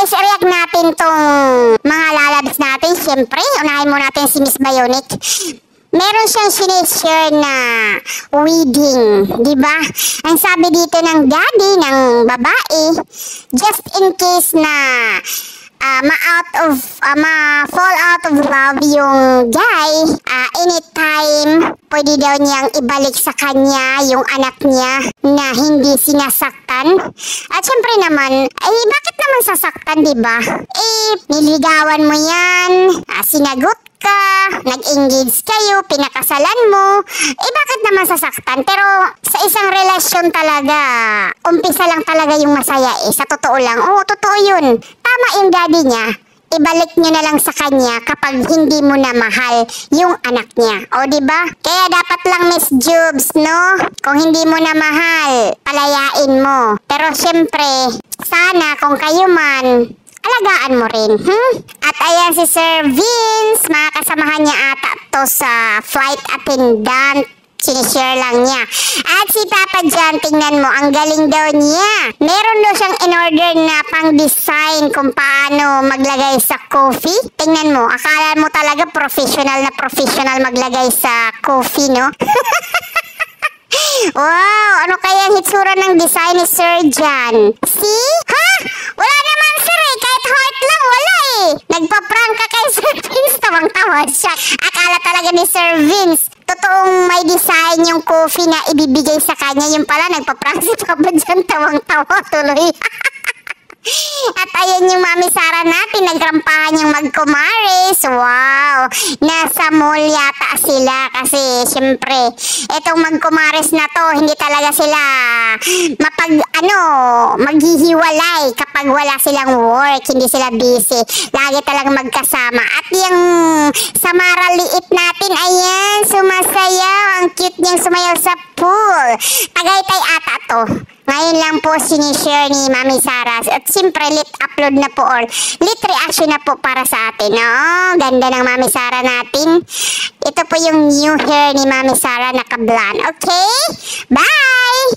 guys, react natin tong mga lalabs natin. Siyempre, unahin mo natin si Miss Bionic. Meron siyang sinishare na wedding, di ba? Ang sabi dito ng daddy ng babae, just in case na ma-fall out of love yung guy, anytime pwede daw niyang ibalik sa kanya yung anak niya na hindi sinasaktan. At syempre naman, bakit naman sasaktan, di ba? Niligawan mo yan, sinagot ka, nag-engage kayo, pinakasalan mo, bakit naman sasaktan? Pero sa isang relasyon talaga, umpisa lang talaga yung masaya sa totoo lang. Oo, totoo yun. Tama yung daddy niya. Ibalik nyo na lang sa kanya kapag hindi mo na mahal yung anak niya. O, diba? Kaya dapat lang, Miss Jubes, no? Kung hindi mo na mahal, palayain mo. Pero syempre, sana kung kayo man, alagaan mo rin. At ayan si Sir Vince, mga kasamahan niya ata to sa flight attendant. Sinishare lang niya. At si Papa John, tingnan mo, ang galing daw niya. Meron daw siyang in-order na pang-design kung paano maglagay sa coffee. Tingnan mo, akala mo talaga professional maglagay sa coffee, no? Wow, ano kaya ang hitsura ng design ni Sir John? See? Ha? Wala naman, sir, kahit heart lang, wala Nagpa-prank ka kay Sir Vince, tawang-tawa siya. Akala talaga ni Sir Vince, totoong may design yung coffee na ibibigay sa kanya. Yung pala, nagpa-prank si Papa John, tawang-tawa tuloy. At ayan yung Mami Sara natin, nagrampahan yung magkumaris. Wow! Nasa mall yata sila kasi syempre, etong magkumaris na to, hindi talaga sila maghihiwalay kapag wala silang work, hindi sila busy. Lagi talagang magkasama. At yung Samara liit natin, ayan, sumasayaw. Ang cute niyang sumayaw sa pool. Tagaytay ata to. Ngayon lang po sinishare ni Mami Sara. At siyempre, lit upload na po or lit reaction na po para sa atin. Oh, ganda ng Mami Sara natin. Ito po yung new hair ni Mami Sara na kablan. Okay? Bye!